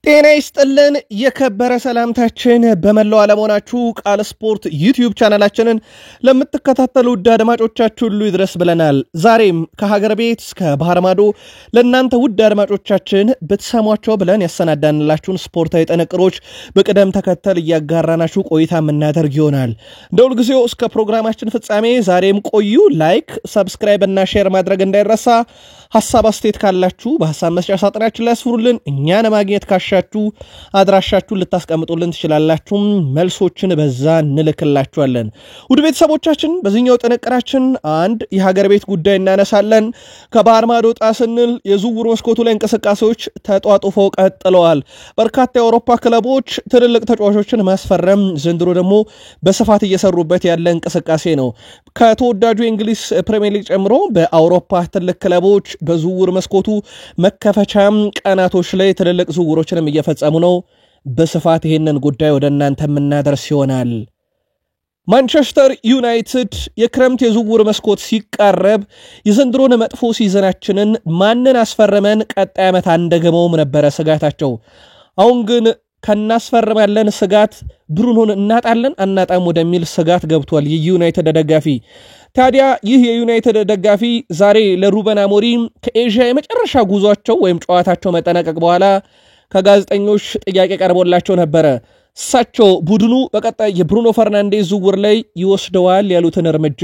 ጤና ይስጥልን የከበረ ሰላምታችን በመላው ዓለም ሆናችሁ ቃል ስፖርት ዩቲዩብ ቻናላችንን ለምትከታተሉ ውድ አድማጮቻችሁ ሁሉ ይድረስ ብለናል። ዛሬም ከሀገር ቤት እስከ ባህር ማዶ ለእናንተ ውድ አድማጮቻችን ብትሰሟቸው ብለን ያሰናዳንላችሁን ስፖርታዊ ጥንቅሮች በቅደም ተከተል እያጋራናችሁ ቆይታ የምናደርግ ይሆናል። እንደ ሁልጊዜው እስከ ፕሮግራማችን ፍጻሜ ዛሬም ቆዩ። ላይክ፣ ሰብስክራይብ እና ሼር ማድረግ እንዳይረሳ። ሐሳብ አስተያየት ካላችሁ በሐሳብ መስጫ ሳጥናችን ላይ አስፍሩልን። እኛን ማግኘት ካሻችሁ አድራሻችሁን ልታስቀምጡልን ትችላላችሁ። መልሶችን በዛ እንልክላችኋለን። ውድ ቤተሰቦቻችን በዚህኛው ጥንቅራችን አንድ የሀገር ቤት ጉዳይ እናነሳለን። ከባህር ማዶ ወጣ ስንል የዝውውር መስኮቱ ላይ እንቅስቃሴዎች ተጧጡፈው ቀጥለዋል። በርካታ የአውሮፓ ክለቦች ትልልቅ ተጫዋቾችን ማስፈረም ዘንድሮ ደግሞ በስፋት እየሰሩበት ያለ እንቅስቃሴ ነው። ከተወዳጁ የእንግሊዝ ፕሪሚየር ሊግ ጨምሮ በአውሮፓ ትልቅ ክለቦች በዝውውር መስኮቱ መከፈቻም ቀናቶች ላይ ትልልቅ ዝውውሮችንም እየፈጸሙ ነው። በስፋት ይሄንን ጉዳይ ወደ እናንተ የምናደርስ ይሆናል። ማንቸስተር ዩናይትድ የክረምት የዝውውር መስኮት ሲቃረብ የዘንድሮን መጥፎ ሲዝናችንን ማንን አስፈርመን ቀጣይ ዓመት አንደገመውም ነበረ ስጋታቸው። አሁን ግን ከናስፈርማለን ስጋት ብሩኖን እናጣለን አናጣም ወደሚል ስጋት ገብቷል የዩናይትድ ደጋፊ። ታዲያ ይህ የዩናይትድ ደጋፊ ዛሬ ለሩበን አሞሪም ከኤዥያ የመጨረሻ ጉዟቸው ወይም ጨዋታቸው መጠናቀቅ በኋላ ከጋዜጠኞች ጥያቄ ቀርቦላቸው ነበረ። እሳቸው ቡድኑ በቀጣይ የብሩኖ ፈርናንዴዝ ዝውውር ላይ ይወስደዋል ያሉትን እርምጃ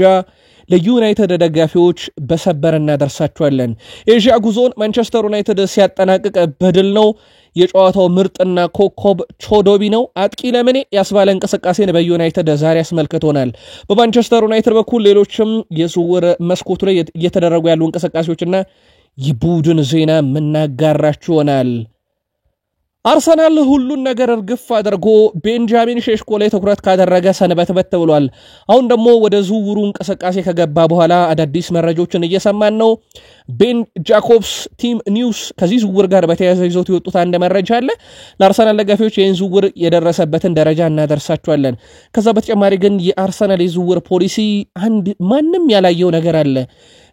ለዩናይትድ ደጋፊዎች በሰበር እናደርሳቸዋለን። ኤዥያ ጉዞን ማንቸስተር ዩናይትድ ሲያጠናቅቅ በድል ነው። የጨዋታው ምርጥና ኮከብ ቾዶቢ ነው። አጥቂ ለምኔ ያስባለ እንቅስቃሴን በዩናይትድ ዛሬ አስመልክቶናል። በማንቸስተር ዩናይትድ በኩል ሌሎችም የዝውውር መስኮቱ ላይ እየተደረጉ ያሉ እንቅስቃሴዎችና የቡድን ዜና ምናጋራችሁ ይሆናል። አርሰናል ሁሉን ነገር እርግፍ አድርጎ ቤንጃሚን ሼሽኮ ላይ ትኩረት ካደረገ ሰንበትበት ብሏል። አሁን ደግሞ ወደ ዝውውሩ እንቅስቃሴ ከገባ በኋላ አዳዲስ መረጃዎችን እየሰማን ነው። ቤን ጃኮብስ ቲም ኒውስ ከዚህ ዝውውር ጋር በተያያዘ ይዞት የወጡት አንድ መረጃ አለ። ለአርሰናል ደጋፊዎች ይህን ዝውውር የደረሰበትን ደረጃ እናደርሳቸዋለን። ከዛ በተጨማሪ ግን የአርሰናል የዝውውር ፖሊሲ አንድ ማንም ያላየው ነገር አለ።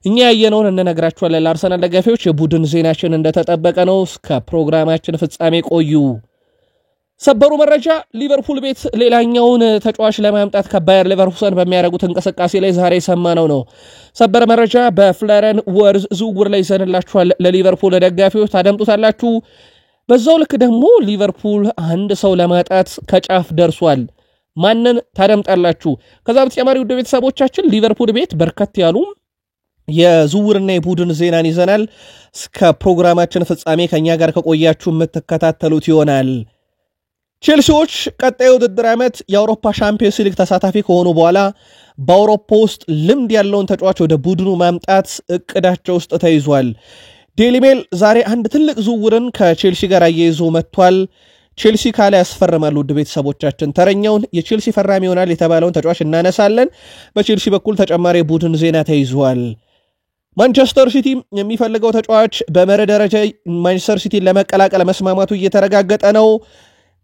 እኛ ያየነውን እንነግራችኋለን። ለአርሰናል ደጋፊዎች የቡድን ዜናችን እንደተጠበቀ ነው። እስከ ፕሮግራማችን ፍጻሜ ቆዩ። ሰበሩ መረጃ ሊቨርፑል ቤት ሌላኛውን ተጫዋች ለማምጣት ከባየር ሌቨርኩሰን በሚያደርጉት እንቅስቃሴ ላይ ዛሬ ሰማነው ነው። ሰበር መረጃ በፍሎሪያን ወርዝ ዝውውር ላይ ይዘንላችኋል። ለሊቨርፑል ደጋፊዎች ታደምጡታላችሁ። በዛው ልክ ደግሞ ሊቨርፑል አንድ ሰው ለማጣት ከጫፍ ደርሷል። ማንን ታደምጣላችሁ? ከዛ በተጨማሪ ውድ ቤተሰቦቻችን ሊቨርፑል ቤት በርከት ያሉ የዝውውርና የቡድን ዜናን ይዘናል። እስከ ፕሮግራማችን ፍጻሜ ከኛ ጋር ከቆያችሁ የምትከታተሉት ይሆናል። ቼልሲዎች ቀጣይ ውድድር ዓመት የአውሮፓ ሻምፒዮንስ ሊግ ተሳታፊ ከሆኑ በኋላ በአውሮፓ ውስጥ ልምድ ያለውን ተጫዋች ወደ ቡድኑ ማምጣት እቅዳቸው ውስጥ ተይዟል። ዴይሊ ሜል ዛሬ አንድ ትልቅ ዝውውርን ከቼልሲ ጋር አያይዞ መጥቷል። ቼልሲ ካለ ያስፈርማሉ። ውድ ቤተሰቦቻችን ተረኛውን የቼልሲ ፈራሚ ይሆናል የተባለውን ተጫዋች እናነሳለን። በቼልሲ በኩል ተጨማሪ ቡድን ዜና ተይዟል። ማንቸስተር ሲቲ የሚፈልገው ተጫዋች በመርህ ደረጃ ማንቸስተር ሲቲን ለመቀላቀል መስማማቱ እየተረጋገጠ ነው።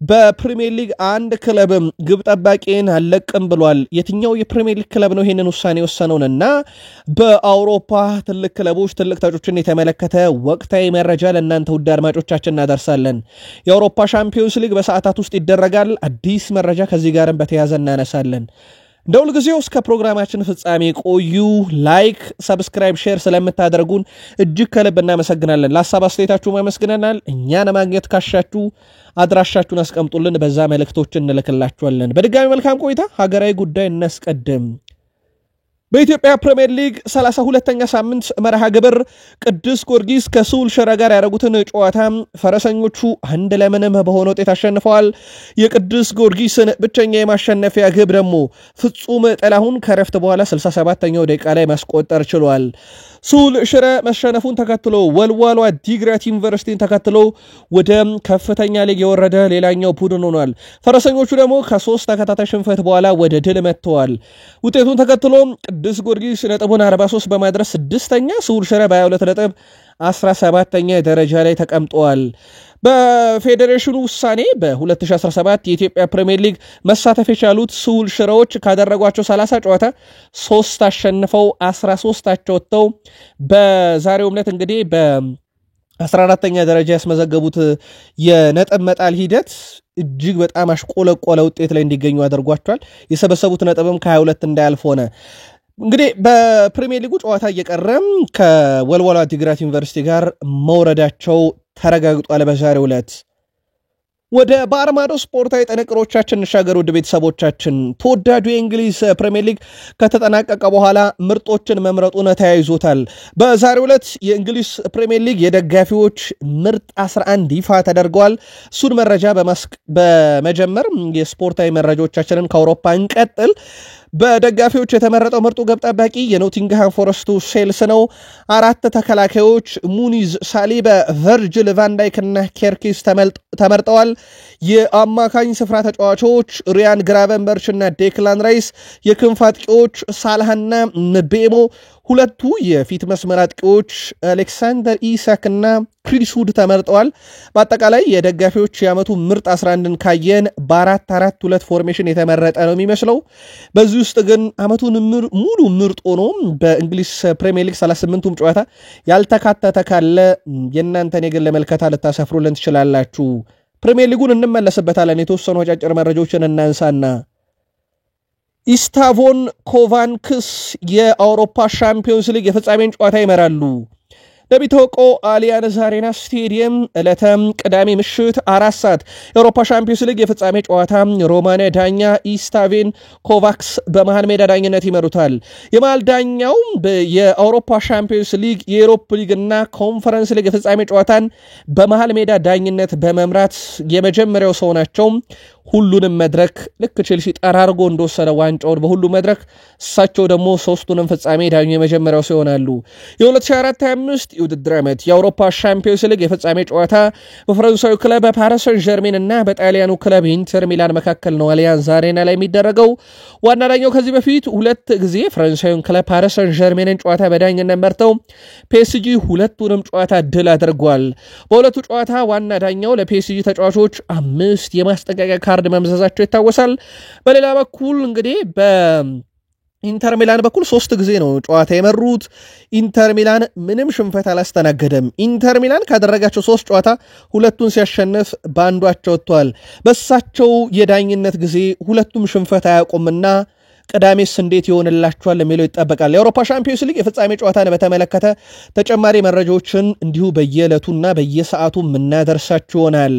በፕሪሚየር ሊግ አንድ ክለብም ግብ ጠባቂን አለቅም ብሏል። የትኛው የፕሪሚየር ሊግ ክለብ ነው ይሄንን ውሳኔ ወሰነውና በአውሮፓ ትልቅ ክለቦች ትልቅ ተጫዋቾችን የተመለከተ ወቅታዊ መረጃ ለእናንተ ውድ አድማጮቻችን እናደርሳለን። የአውሮፓ ሻምፒዮንስ ሊግ በሰዓታት ውስጥ ይደረጋል። አዲስ መረጃ ከዚህ ጋርም በተያያዘ እናነሳለን። እንደውል ጊዜው እስከ ፕሮግራማችን ፍጻሜ ቆዩ። ላይክ፣ ሰብስክራይብ፣ ሼር ስለምታደርጉን እጅግ ከልብ እናመሰግናለን። ለሐሳብ አስተያየታችሁ ማመስግነናል። እኛን ማግኘት ካሻችሁ አድራሻችሁን አስቀምጡልን፣ በዛ መልእክቶችን እንልክላችኋለን። በድጋሚ መልካም ቆይታ። ሀገራዊ ጉዳይ እናስቀድም። በኢትዮጵያ ፕሪሚየር ሊግ 32ኛ ሳምንት መርሃ ግብር ቅዱስ ጊዮርጊስ ከስሁል ሽረ ጋር ያደረጉትን ጨዋታ ፈረሰኞቹ 1-0 በሆነ ውጤት አሸንፈዋል። የቅዱስ ጊዮርጊስን ብቸኛ የማሸነፊያ ግብ ደግሞ ፍጹም ጥላሁን ከረፍት በኋላ 67ኛው ደቂቃ ላይ ማስቆጠር ችሏል። ስሁል ሽረ መሸነፉን ተከትሎ ወልዋሎ ዓዲግራት ዩኒቨርሲቲን ተከትሎ ወደ ከፍተኛ ሊግ የወረደ ሌላኛው ቡድን ሆኗል። ፈረሰኞቹ ደግሞ ከ3 ተከታታይ ሽንፈት በኋላ ወደ ድል መጥተዋል። ውጤቱን ተከትሎ ቅዱስ ጊዮርጊስ ነጥቡን 43 በማድረስ 6ኛ፣ ስሁል ሽረ በ22 ነጥብ 17ኛ ደረጃ ላይ ተቀምጠዋል። በፌዴሬሽኑ ውሳኔ በ2017 የኢትዮጵያ ፕሪሚየር ሊግ መሳተፍ የቻሉት ስሁል ሽረዎች ካደረጓቸው 30 ጨዋታ 3 አሸንፈው 13 አቻ ወጥተው በዛሬው ዕለት እንግዲህ 14ኛ ደረጃ ያስመዘገቡት የነጥብ መጣል ሂደት እጅግ በጣም አሽቆለቆለ ውጤት ላይ እንዲገኙ አድርጓቸዋል። የሰበሰቡት ነጥብም ከ22 እንዳያልፍ ሆነ። እንግዲህ በፕሪሚየር ሊጉ ጨዋታ እየቀረም ከወልዋሎ ዓዲግራት ዩኒቨርሲቲ ጋር መውረዳቸው ተረጋግጧል። በዛሬው ዕለት ወደ ባህር ማዶ ስፖርታዊ ጥንቅሮቻችን እንሻገር። ውድ ቤተሰቦቻችን ተወዳጁ የእንግሊዝ ፕሪሚየር ሊግ ከተጠናቀቀ በኋላ ምርጦችን መምረጡን ተያይዞታል። በዛሬው ዕለት የእንግሊዝ ፕሪሚየር ሊግ የደጋፊዎች ምርጥ 11 ይፋ ተደርገዋል። እሱን መረጃ በመጀመር የስፖርታዊ መረጃዎቻችንን ከአውሮፓ እንቀጥል። በደጋፊዎች የተመረጠው ምርጡ ግብ ጠባቂ የኖቲንግሃም ፎረስቱ ሴልስ ነው። 4 ተከላካዮች ሙኒዝ፣ ሳሊባ፣ ቨርጅል ቫንዳይክ እና ኬርኪስ ተመርጠዋል። የአማካኝ ስፍራ ተጫዋቾች ሪያን ግራቨንበርች እና ዴክላን ራይስ፣ የክንፍ አጥቂዎች ሳላህና ምቤሞ፣ ሁለቱ የፊት መስመር አጥቂዎች አሌክሳንደር ኢሳክ እና ክሪስ ውድ ተመርጠዋል። በአጠቃላይ የደጋፊዎች የዓመቱ ምርጥ 11ን ካየን በ4-4-2 ፎርሜሽን የተመረጠ ነው የሚመስለው። በዚህ ውስጥ ግን ዓመቱን ሙሉ ምርጥ ሆኖ በእንግሊዝ ፕሪሚየር ሊግ 38ቱም ጨዋታ ያልተካተተ ካለ የእናንተን የግል መልከታ ልታሰፍሩልን ትችላላችሁ። ፕሪሚየር ሊጉን እንመለስበታለን። የተወሰኑ አጫጭር መረጃዎችን እናንሳና ኢስታቮን ኮቫንክስ የአውሮፓ ሻምፒዮንስ ሊግ የፍጻሜን ጨዋታ ይመራሉ። እንደሚታወቀው አሊያንዝ አሬና ስቴዲየም ዕለተ ቅዳሜ ምሽት 4 ሰዓት የአውሮፓ ሻምፒዮንስ ሊግ የፍጻሜ ጨዋታ ሮማንያ ዳኛ ኢስታቬን ኮቫክስ በመሃል ሜዳ ዳኝነት ይመሩታል። የመሃል ዳኛው የአውሮፓ ሻምፒዮንስ ሊግ የዩሮፕ ሊግ እና ኮንፈረንስ ሊግ የፍጻሜ ጨዋታን በመሃል ሜዳ ዳኝነት በመምራት የመጀመሪያው ሰው ናቸው። ሁሉንም መድረክ ልክ ቼልሲ ጠራርጎ እንደወሰደ ዋንጫውን በሁሉ መድረክ እሳቸው ደግሞ ሶስቱንም ፍጻሜ ዳኙ የመጀመሪያው ሰው ይሆናሉ። የ2024-25 የውድድር ዓመት የአውሮፓ ሻምፒዮንስ ሊግ የፍጻሜ ጨዋታ በፈረንሳዩ ክለብ ፓሪስ ሰን ዠርሜን እና በጣሊያኑ ክለብ ኢንተር ሚላን መካከል ነው አሊያንዝ አሬና ላይ የሚደረገው። ዋና ዳኛው ከዚህ በፊት 2 ጊዜ ፈረንሳዩን ክለብ ፓሪስ ሰን ዠርሜንን ጨዋታ በዳኝነት መርተው ፒኤስጂ ሁለቱንም ጨዋታ ድል አድርጓል። በሁለቱ ጨዋታ ዋና ዳኛው ለፒኤስጂ ተጫዋቾች 5 የማስጠንቀቂያ ካርድ መምዘዛቸው ይታወሳል። በሌላ በኩል እንግዲህ በኢንተር ሚላን በኩል 3 ጊዜ ነው ጨዋታ የመሩት። ኢንተር ሚላን ምንም ሽንፈት አላስተናገደም። ኢንተር ሚላን ካደረጋቸው 3 ጨዋታ 2ቱን ሲያሸንፍ በአንዷቸው ወጥቷል። በሳቸው የዳኝነት ጊዜ 2ቱም ሽንፈት አያውቁምና ቅዳሜስ እንዴት ይሆንላችኋል የሚለው ይጠበቃል። የአውሮፓ ሻምፒዮንስ ሊግ የፍጻሜ ጨዋታን በተመለከተ ተጨማሪ መረጃዎችን እንዲሁ በየዕለቱና በየሰዓቱ የምናደርሳችሁ ይሆናል።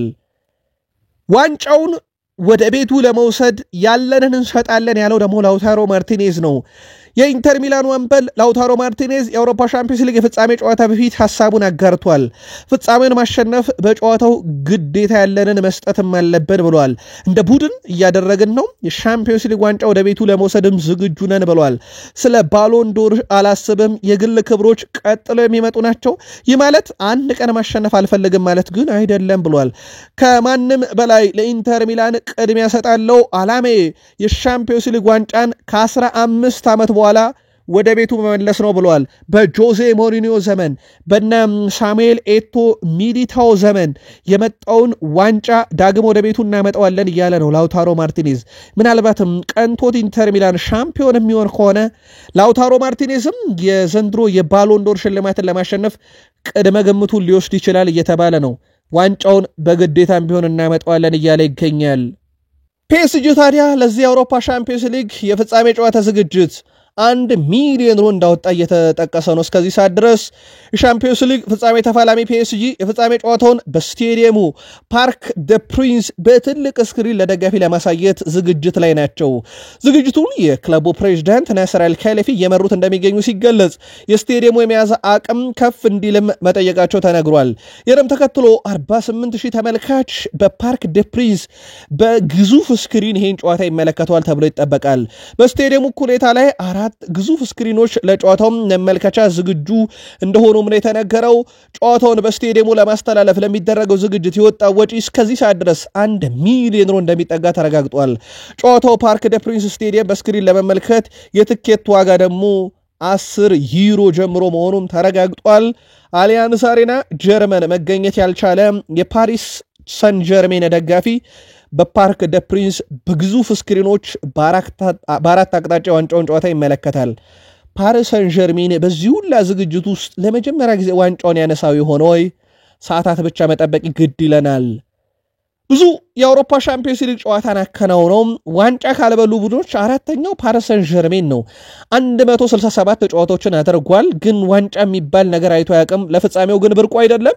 ዋንጫውን ወደ ቤቱ ለመውሰድ ያለንን እንሰጣለን ያለው ደግሞ ላውታሮ ማርቲኔዝ ነው። የኢንተር ሚላን አምበል ላውታሮ ማርቲኔዝ የአውሮፓ ሻምፒዮንስ ሊግ የፍጻሜ ጨዋታ በፊት ሐሳቡን አጋርቷል። ፍጻሜውን ማሸነፍ በጨዋታው ግዴታ ያለንን መስጠትም አለብን ብሏል። እንደ ቡድን እያደረግን ነው። የሻምፒዮንስ ሊግ ዋንጫ ወደ ቤቱ ለመውሰድም ዝግጁ ነን ብሏል። ስለ ባሎን ዶር አላስብም፣ የግል ክብሮች ቀጥለው የሚመጡ ናቸው። ይህ ማለት አንድ ቀን ማሸነፍ አልፈልግም ማለት ግን አይደለም ብሏል። ከማንም በላይ ለኢንተር ሚላን ቅድሚያ ሰጣለው። አላሜ የሻምፒዮንስ ሊግ ዋንጫን ከ15 ዓመት በኋላ ወደ ቤቱ መመለስ ነው ብለዋል። በጆዜ ሞሪኒዮ ዘመን በና ሳሙኤል ኤቶ ሚሊታው ዘመን የመጣውን ዋንጫ ዳግም ወደ ቤቱ እናመጣዋለን እያለ ነው ላውታሮ ማርቲኔዝ። ምናልባትም ቀንቶት ኢንተር ሚላን ሻምፒዮን የሚሆን ከሆነ ላውታሮ ማርቲኔዝም የዘንድሮ የባሎንዶር ሽልማትን ለማሸነፍ ቅድመ ግምቱን ሊወስድ ይችላል እየተባለ ነው። ዋንጫውን በግዴታም ቢሆን እናመጣዋለን እያለ ይገኛል። ፒኤስጂ ታዲያ ለዚህ የአውሮፓ ሻምፒዮንስ ሊግ የፍጻሜ ጨዋታ ዝግጅት 1 ሚሊዮን ዩሮ እንዳወጣ እየተጠቀሰ ነው። እስከዚህ ሰዓት ድረስ የሻምፒዮንስ ሊግ ፍጻሜ ተፋላሚ ፒኤስጂ የፍጻሜ ጨዋታውን በስቴዲየሙ ፓርክ ደ ፕሪንስ በትልቅ ስክሪን ለደጋፊ ለማሳየት ዝግጅት ላይ ናቸው። ዝግጅቱን የክለቡ ፕሬዝዳንት ናስር አልካሊፊ እየመሩት እንደሚገኙ ሲገለጽ የስቴዲየሙ የመያዝ አቅም ከፍ እንዲልም መጠየቃቸው ተነግሯል። ይህንም ተከትሎ 48,000 ተመልካች በፓርክ ደ ፕሪንስ በግዙፍ ስክሪን ይህን ጨዋታ ይመለከተዋል ተብሎ ይጠበቃል። በስቴዲየሙ ኩሌታ ላይ 4 ግዙፍ ስክሪኖች ለጨዋታው መመልከቻ ዝግጁ እንደሆኑም ነው የተነገረው። ጨዋታውን በስቴዲየሙ ለማስተላለፍ ለሚደረገው ዝግጅት የወጣው ወጪ እስከዚህ ሰዓት ድረስ 1 ሚሊዮን ዩሮ እንደሚጠጋ ተረጋግጧል። ጨዋታው ፓርክ ደ ፕሪንስ ስቴዲየም በስክሪን ለመመልከት የትኬት ዋጋ ደግሞ 10 ዩሮ ጀምሮ መሆኑም ተረጋግጧል። አሊያንዝ አሬና ጀርመን መገኘት ያልቻለ የፓሪስ ሰን ጀርሜን ደጋፊ በፓርክ ደ ፕሪንስ በግዙፍ ስክሪኖች በአራት አቅጣጫ ዋንጫውን ጨዋታ ይመለከታል። ፓሪስ ሰን ዠርሜን በዚህ ሁላ ዝግጅት ውስጥ ለመጀመሪያ ጊዜ ዋንጫውን ያነሳው ይሆን ወይ? ሰዓታት ብቻ መጠበቅ ግድ ይለናል። ብዙ የአውሮፓ ሻምፒዮንስ ሊግ ጨዋታን አከናውነው ዋንጫ ካልበሉ ቡድኖች አራተኛው ፓሪስ ሰን ዠርሜን ነው። 167 ጨዋታዎችን አድርጓል፣ ግን ዋንጫ የሚባል ነገር አይቶ ያቅም። ለፍጻሜው ግን ብርቁ አይደለም።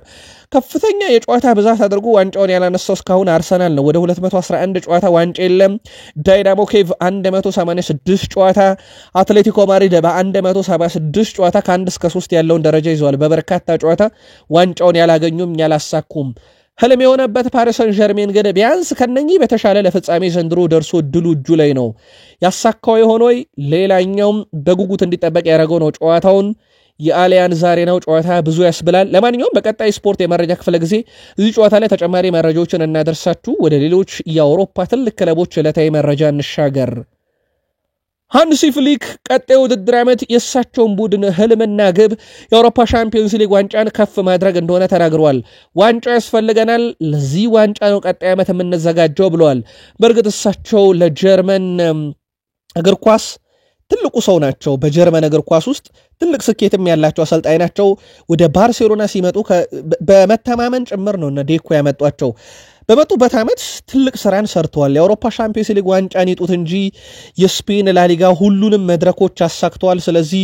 ከፍተኛ የጨዋታ ብዛት አድርጎ ዋንጫውን ያላነሳው እስካሁን አርሰናል ነው። ወደ 211 ጨዋታ ዋንጫ የለም። ዳይናሞ ኬቭ 186 ጨዋታ፣ አትሌቲኮ ማድሪድ በ176 ጨዋታ ከ1 እስከ 3 ያለውን ደረጃ ይዘዋል። በበርካታ ጨዋታ ዋንጫውን ያላገኙም ያላሳኩም። ህልም የሆነበት ፓሪስ ሰን ዠርሜን ግን ቢያንስ ከነኚህ በተሻለ ለፍጻሜ ዘንድሮ ደርሶ ድሉ እጁ ላይ ነው። ያሳካው የሆነው ሌላኛውም በጉጉት እንዲጠበቅ ያደረገው ነው። ጨዋታውን የአሊያንዝ አሬናው ጨዋታ ብዙ ያስብላል። ለማንኛውም በቀጣይ ስፖርት የመረጃ ክፍለ ጊዜ እዚህ ጨዋታ ላይ ተጨማሪ መረጃዎችን እናደርሳችሁ። ወደ ሌሎች የአውሮፓ ትልቅ ክለቦች ዕለታዊ መረጃ እንሻገር። ሃንሲ ፍሊክ ቀጣይ ውድድር ዓመት የእሳቸውን ቡድን ህልምና ግብ የአውሮፓ ሻምፒዮንስ ሊግ ዋንጫን ከፍ ማድረግ እንደሆነ ተናግረዋል። ዋንጫ ያስፈልገናል፣ ለዚህ ዋንጫ ነው ቀጣይ ዓመት የምንዘጋጀው ብለዋል። በእርግጥ እሳቸው ለጀርመን እግር ኳስ ትልቁ ሰው ናቸው። በጀርመን እግር ኳስ ውስጥ ትልቅ ስኬትም ያላቸው አሰልጣኝ ናቸው። ወደ ባርሴሎና ሲመጡ በመተማመን ጭምር ነው እነ ዴኮ ያመጧቸው። በመጡበት ዓመት ትልቅ ስራን ሰርተዋል። የአውሮፓ ሻምፒዮንስ ሊግ ዋንጫን ይጡት እንጂ የስፔን ላሊጋ ሁሉንም መድረኮች አሳክተዋል። ስለዚህ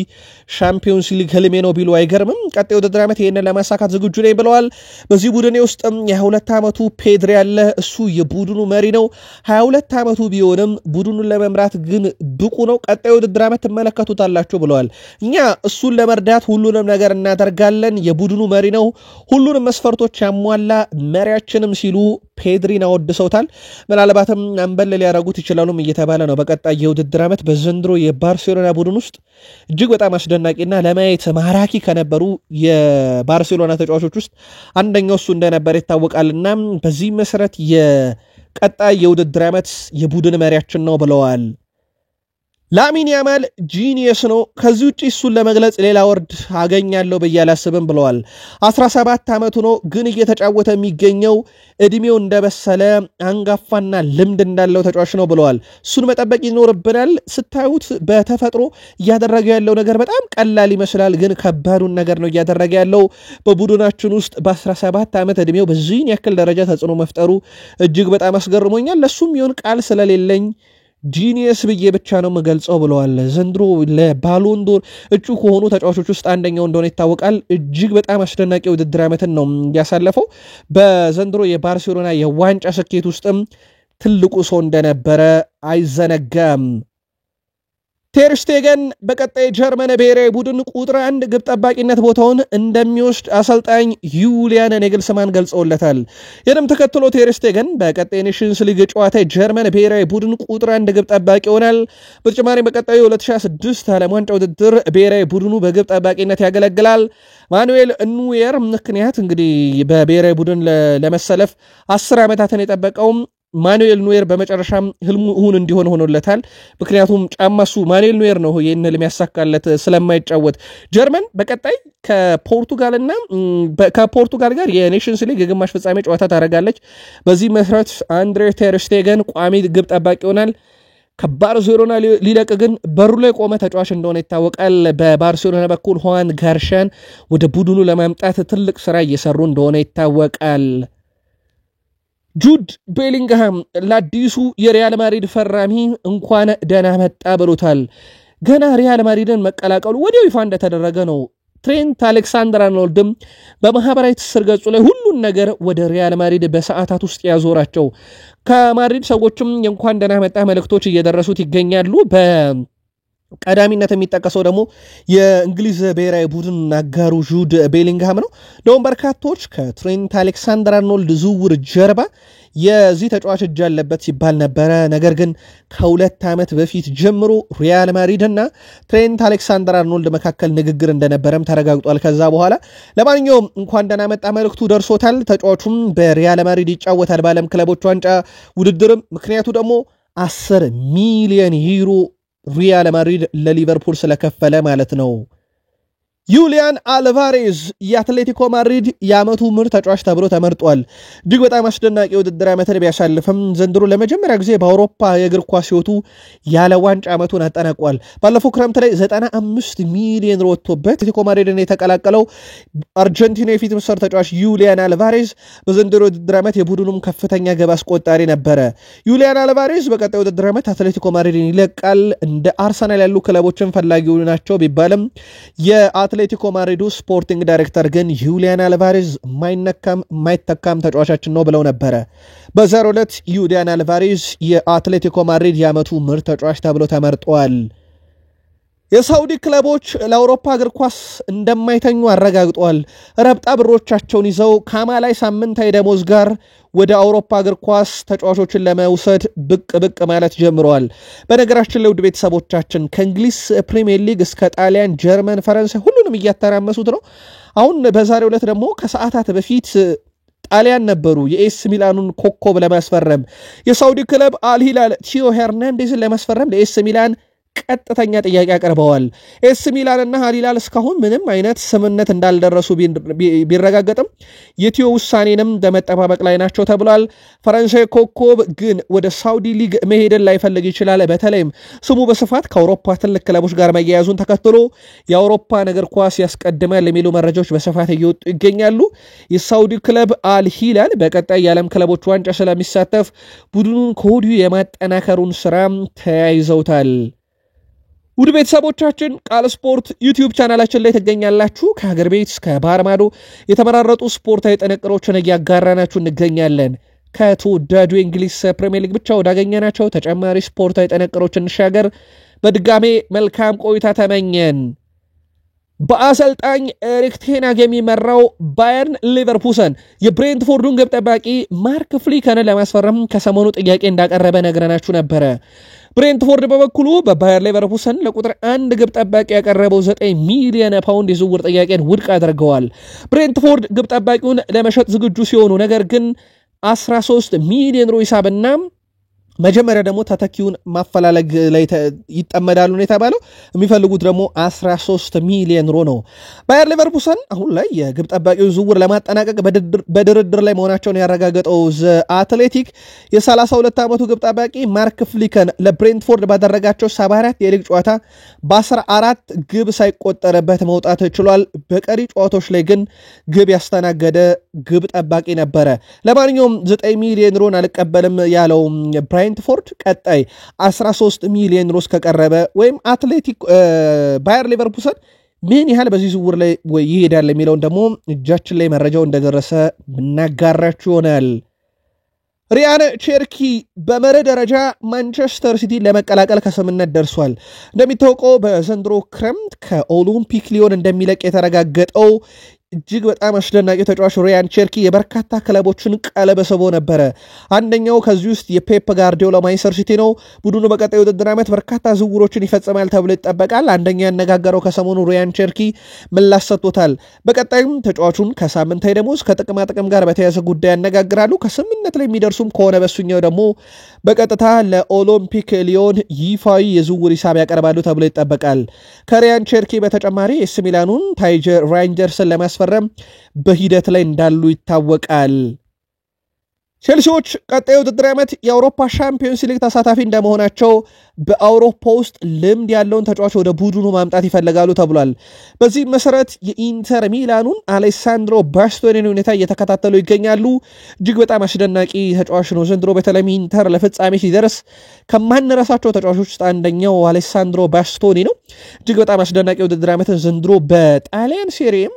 ሻምፒዮንስ ሊግ ህልሜ ነው ቢሉ አይገርምም። ቀጣይ ውድድር ዓመት ይሄንን ለማሳካት ዝግጁ ነኝ ብለዋል። በዚህ ቡድን ውስጥ የ22 ዓመቱ ፔድሪ ያለ እሱ የቡድኑ መሪ ነው። 22 ዓመቱ ቢሆንም ቡድኑን ለመምራት ግን ብቁ ነው። ቀጣይ ውድድር ዓመት ትመለከቱታላችሁ ብለዋል። እኛ እሱን ለመርዳት ሁሉንም ነገር እናደርጋለን። የቡድኑ መሪ ነው፣ ሁሉንም መስፈርቶች ያሟላ መሪያችንም ሲሉ ፔድሪን አወድሰውታል። ምናልባትም አንበል ሊያረጉት ይችላሉም እየተባለ ነው። በቀጣይ የውድድር ዓመት በዘንድሮ የባርሴሎና ቡድን ውስጥ እጅግ በጣም አስደናቂና ለማየት ማራኪ ከነበሩ የባርሴሎና ተጫዋቾች ውስጥ አንደኛው እሱ እንደነበር ይታወቃልና በዚህ መሰረት የቀጣይ የውድድር ዓመት የቡድን መሪያችን ነው ብለዋል። ላሚን ያማል ጂኒየስ ነው። ከዚህ ውጪ እሱን ለመግለጽ ሌላ ወርድ አገኛለሁ ብዬ አላስብም ብለዋል። 17 ዓመቱ ነው፣ ግን እየተጫወተ የሚገኘው እድሜው እንደበሰለ አንጋፋና ልምድ እንዳለው ተጫዋች ነው ብለዋል። እሱን መጠበቅ ይኖርብናል። ስታዩት በተፈጥሮ እያደረገ ያለው ነገር በጣም ቀላል ይመስላል፣ ግን ከባዱን ነገር ነው እያደረገ ያለው። በቡድናችን ውስጥ በ17 ዓመት እድሜው በዚህን ያክል ደረጃ ተጽዕኖ መፍጠሩ እጅግ በጣም አስገርሞኛል። ለሱም ይሁን ቃል ስለሌለኝ ጂኒየስ ብዬ ብቻ ነው የምገልጸው ብለዋል። ዘንድሮ ለባሎንዶር እጩ ከሆኑ ተጫዋቾች ውስጥ አንደኛው እንደሆነ ይታወቃል። እጅግ በጣም አስደናቂ ውድድር ዓመትን ነው ያሳለፈው። በዘንድሮ የባርሴሎና የዋንጫ ስኬት ውስጥም ትልቁ ሰው እንደነበረ አይዘነጋም። ቴር ስቴገን በቀጣይ ጀርመን ብሔራዊ ቡድን ቁጥር 1 ግብ ጠባቂነት ቦታውን እንደሚወስድ አሰልጣኝ ዩሊያን ናግልስማን ገልጸውለታል። ይህንም ተከትሎ ቴር ስቴገን በቀጣይ ኔሽንስ ሊግ ጨዋታ ጀርመን ብሔራዊ ቡድን ቁጥር 1 ግብ ጠባቂ ይሆናል። በተጨማሪም በቀጣዩ 2026 ዓለም ዋንጫ ውድድር ብሔራዊ ቡድኑ በግብ ጠባቂነት ያገለግላል። ማኑኤል ኑዌር ምክንያት እንግዲህ በብሔራዊ ቡድን ለመሰለፍ 10 ዓመታትን የጠበቀው ማኑኤል ኑዌር በመጨረሻም ህልሙ እውን እንዲሆን ሆኖለታል። ምክንያቱም ጫማሱ ማኑኤል ኑዌር ነው ይህን ህልም ያሳካለት ስለማይጫወት። ጀርመን በቀጣይ ከፖርቱጋል ጋር የኔሽንስ ሊግ የግማሽ ፍጻሜ ጨዋታ ታደርጋለች። በዚህ መሰረት አንድሬ ቴር ስቴገን ቋሚ ግብ ጠባቂ ይሆናል። ከባርሴሎና ሊለቅ ግን በሩ ላይ ቆመ ተጫዋች እንደሆነ ይታወቃል። በባርሴሎና በኩል ሁዋን ጋርሻን ወደ ቡድኑ ለማምጣት ትልቅ ስራ እየሰሩ እንደሆነ ይታወቃል። ጁድ ቤሊንግሃም ለአዲሱ የሪያል ማድሪድ ፈራሚ እንኳን ደህና መጣ ብሎታል። ገና ሪያል ማድሪድን መቀላቀሉ ወዲያው ይፋ እንደተደረገ ነው። ትሬንት አሌክሳንደር-አርኖልድም በማህበራዊ ትስስር ገጹ ላይ ሁሉን ነገር ወደ ሪያል ማድሪድ በሰዓታት ውስጥ ያዞራቸው። ከማድሪድ ሰዎችም የእንኳን ደህና መጣ መልእክቶች እየደረሱት ይገኛሉ። ቀዳሚነት የሚጠቀሰው ደግሞ የእንግሊዝ ብሔራዊ ቡድን አጋሩ ጁድ ቤሊንግሃም ነው። እንደውም በርካቶች ከትሬንት አሌክሳንደር-አርኖልድ ዝውውር ጀርባ የዚህ ተጫዋች እጅ አለበት ሲባል ነበረ። ነገር ግን ከ2 ዓመት በፊት ጀምሮ ሪያል ማድሪድ እና ትሬንት አሌክሳንደር-አርኖልድ መካከል ንግግር እንደነበረም ተረጋግጧል። ከዛ በኋላ ለማንኛውም እንኳን ደህና መጣ መልእክቱ ደርሶታል። ተጫዋቹም በሪያል ማድሪድ ይጫወታል በዓለም ክለቦች ዋንጫ ውድድርም። ምክንያቱ ደግሞ 10 ሚሊዮን ዩሮ ሪያል ማድሪድ ለሊቨርፑል ስለከፈለ ማለት ነው። ዩሊያን አልቫሬዝ የአትሌቲኮ ማድሪድ የዓመቱ ምርጥ ተጫዋች ተብሎ ተመርጧል። እጅግ በጣም አስደናቂ ውድድር ዓመትን ቢያሳልፍም ዘንድሮ ለመጀመሪያ ጊዜ በአውሮፓ የእግር ኳስ ሕይወቱ ያለ ዋንጫ ዓመቱን አጠናቋል። ባለፈው ክረምት ላይ 95 ሚሊዮን ዩሮ ወጥቶበት አትሌቲኮ ማድሪድን የተቀላቀለው አርጀንቲና የፊት መስመር ተጫዋች ዩሊያን አልቫሬዝ በዘንድሮ ውድድር ዓመት የቡድኑም ከፍተኛ ግብ አስቆጣሪ ነበረ። ዩሊያን አልቫሬዝ በቀጣዩ ውድድር ዓመት አትሌቲኮ ማድሪድን ይለቃል። እንደ አርሰናል ያሉ ክለቦችን ፈላጊው ናቸው ቢባልም አትሌቲኮ ማድሪዱ ስፖርቲንግ ዳይሬክተር ግን ዩሊያን አልቫሬዝ ማይተካም ተጫዋቻችን ነው ብለው ነበረ። በዛሬው ዕለት ዩሊያን አልቫሬዝ የአትሌቲኮ ማድሪድ የዓመቱ ምርጥ ተጫዋች ተብሎ ተመርጧል። የሳውዲ ክለቦች ለአውሮፓ እግር ኳስ እንደማይተኙ አረጋግጧል። ረብጣ ብሮቻቸውን ይዘው ከአማላይ ሳምንታዊ ደሞዝ ጋር ወደ አውሮፓ እግር ኳስ ተጫዋቾችን ለመውሰድ ብቅ ማለት ጀምረዋል። በነገራችን ላይ ውድ ቤተሰቦቻችን ከእንግሊዝ ፕሪሚየር ሊግ እስከ ጣሊያን፣ ጀርመን፣ ፈረንሳይ ሁሉንም እያተራመሱት ነው። አሁን በዛሬው ዕለት ደግሞ ከሰዓታት በፊት ጣሊያን ነበሩ የኤስ ሚላኑን ኮከብ ለማስፈረም የሳውዲ ክለብ አልሂላል ቲዮ ሄርናንዴዝን ለማስፈረም ለኤስ ሚላን ቀጥተኛ ጥያቄ አቀርበዋል። ኤስ ሚላን እና አልሂላል እስካሁን ምንም አይነት ስምምነት እንዳልደረሱ ቢረጋገጥም የቲዮ ውሳኔንም በመጠባበቅ ላይ ናቸው ተብሏል። ፈረንሳይ ኮከብ ግን ወደ ሳውዲ ሊግ መሄድን ላይፈልግ ይችላል። በተለይም ስሙ በስፋት ከአውሮፓ ትልቅ ክለቦች ጋር መያያዙን ተከትሎ የአውሮፓ እግር ኳስ ያስቀድማል የሚሉ መረጃዎች በስፋት እየወጡ ይገኛሉ። የሳውዲ ክለብ አልሂላል በቀጣይ የዓለም ክለቦች ዋንጫ ስለሚሳተፍ ቡድኑን ከወዲሁ የማጠናከሩን ስራ ተያይዘውታል። ውድ ቤተሰቦቻችን ቃል ስፖርት ዩቲዩብ ቻናላችን ላይ ትገኛላችሁ። ከሀገር ቤት እስከ ባህር ማዶ የተመራረጡ ስፖርታዊ ጥንቅሮችን እያጋራናችሁ እንገኛለን። ከተወዳጁ የእንግሊዝ ፕሪሚየር ሊግ ብቻ ወዳገኘናቸው ተጨማሪ ስፖርታዊ ጥንቅሮች እንሻገር። በድጋሜ መልካም ቆይታ ተመኘን። በአሰልጣኝ ኤሪክ ቴን ሃግ የሚመራው ባየርን ሊቨርፑልን የብሬንትፎርዱን ግብ ጠባቂ ማርክ ፍሊከን ለማስፈረም ከሰሞኑ ጥያቄ እንዳቀረበ ነግረናችሁ ነበረ። ብሬንትፎርድ በበኩሉ በባየር ሊቨርፑልን ለቁጥር 1 ግብ ጠባቂ ያቀረበው 9 ሚሊዮን ፓውንድ የዝውውር ጥያቄን ውድቅ አድርገዋል። ብሬንትፎርድ ግብ ጠባቂውን ለመሸጥ ዝግጁ ሲሆኑ ነገር ግን 13 ሚሊዮን ዩሮ ሂሳብና መጀመሪያ ደግሞ ተተኪውን ማፈላለግ ላይ ይጠመዳሉ ነው የተባለው። የሚፈልጉት ደግሞ 13 ሚሊዮን ዩሮ ነው። ባየር ሊቨርፑልን አሁን ላይ የግብ ጠባቂውን ዝውውር ለማጠናቀቅ በድርድር ላይ መሆናቸውን ያረጋገጠው አትሌቲክ የ32 ዓመቱ ግብ ጠባቂ ማርክ ፍሊከን ለብሬንትፎርድ ባደረጋቸው 74 የሊግ ጨዋታ በ14 ግብ ሳይቆጠረበት መውጣት ችሏል። በቀሪ ጨዋታዎች ላይ ግን ግብ ያስተናገደ ግብ ጠባቂ ነበረ። ለማንኛውም 9 ሚሊዮን ዩሮን አልቀበልም ያለው ብሬንትፎርድ ቀጣይ 13 ሚሊዮን ዩሮ ከቀረበ ወይም አትሌቲክ ባየር ሊቨርፑልን ምን ያህል በዚህ ዝውውር ላይ ይሄዳል የሚለውን ደግሞ እጃችን ላይ መረጃው እንደደረሰ ብናጋራችሁ ይሆናል። ሪያን ቼርኪ በመርህ ደረጃ ማንቸስተር ሲቲ ለመቀላቀል ከስምምነት ደርሷል። እንደሚታወቀው በዘንድሮ ክረምት ከኦሎምፒክ ሊዮን እንደሚለቅ የተረጋገጠው እጅግ በጣም አስደናቂ ተጫዋች ሪያን ቼርኪ የበርካታ ክለቦችን ቀለብ ስቦ ነበረ። አንደኛው ከዚህ ውስጥ የፔፕ ጋርዲዮላ ማንቸስተር ሲቲ ነው። ቡድኑ በቀጣዩ ውድድር ዓመት በርካታ ዝውውሮችን ይፈጽማል ተብሎ ይጠበቃል። አንደኛ ያነጋገረው ከሰሞኑ ሪያን ቼርኪ ምላሽ ሰጥቶታል። በቀጣይም ተጫዋቹን ከሳምንታዊ ደሞዝ ከጥቅማ ጥቅም ጋር በተያያዘ ጉዳይ ያነጋግራሉ። ከስምምነት ላይ የሚደርሱም ከሆነ በሱኛው ደግሞ በቀጥታ ለኦሎምፒክ ሊዮን ይፋዊ የዝውውር ሂሳብ ያቀርባሉ ተብሎ ይጠበቃል። ከሪያን ቼርኪ በተጨማሪ ኤስ ሚላኑን ታይጀር ራንጀርስን ለማስፈረም በሂደት ላይ እንዳሉ ይታወቃል። ቼልሲዎች ቀጣዩ ውድድር ዓመት የአውሮፓ ሻምፒዮንስ ሊግ ተሳታፊ እንደመሆናቸው በአውሮፓ ውስጥ ልምድ ያለውን ተጫዋች ወደ ቡድኑ ማምጣት ይፈልጋሉ ተብሏል። በዚህ መሰረት የኢንተር ሚላኑን አሌሳንድሮ ባስቶኒን ሁኔታ እየተከታተሉ ይገኛሉ። እጅግ በጣም አስደናቂ ተጫዋች ነው። ዘንድሮ በተለይም ኢንተር ለፍጻሜ ሲደርስ ከማንረሳቸው ተጫዋቾች ውስጥ አንደኛው አሌሳንድሮ ባስቶኒ ነው። እጅግ በጣም አስደናቂ ውድድር ዓመትን ዘንድሮ በጣሊያን ሴሪም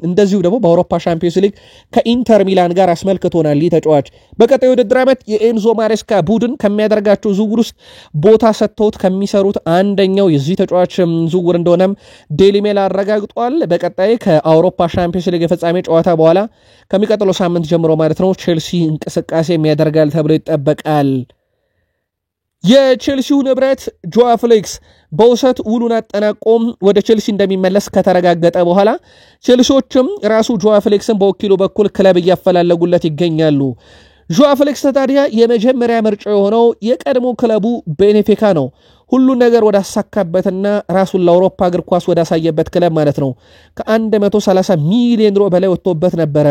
እንደዚሁ ደግሞ በአውሮፓ ሻምፒዮንስ ሊግ ከኢንተር ሚላን ጋር አስመልክቶናል። ይህ ተጫዋች በቀጣዩ ውድድር ዓመት የኤንዞ ማሬስካ ቡድን ከሚያደርጋቸው ዝውውር ውስጥ ቦታ ሰጥተውት ከሚሰሩት አንደኛው የዚህ ተጫዋች ዝውውር እንደሆነም ዴሊ ሜል አረጋግጧል። በቀጣይ ከአውሮፓ ሻምፒዮንስ ሊግ የፍጻሜ ጨዋታ በኋላ ከሚቀጥለው ሳምንት ጀምሮ ማለት ነው ቼልሲ እንቅስቃሴ የሚያደርጋል ተብሎ ይጠበቃል። የቼልሲው ንብረት ጆዋ ፍሌክስ በውሰት ውሉን አጠናቆም ወደ ቼልሲ እንደሚመለስ ከተረጋገጠ በኋላ ቼልሲዎችም ራሱ ጆዋ ፍሌክስን በወኪሉ በኩል ክለብ እያፈላለጉለት ይገኛሉ። ጆዋ ፍሌክስ ታዲያ የመጀመሪያ ምርጫ የሆነው የቀድሞ ክለቡ ቤኔፊካ ነው። ሁሉ ነገር ወደ አሳካበትና ራሱን ለአውሮፓ እግር ኳስ ወደ አሳየበት ክለብ ማለት ነው ከ130 ሚሊዮን ዩሮ በላይ ወጥቶበት ነበረ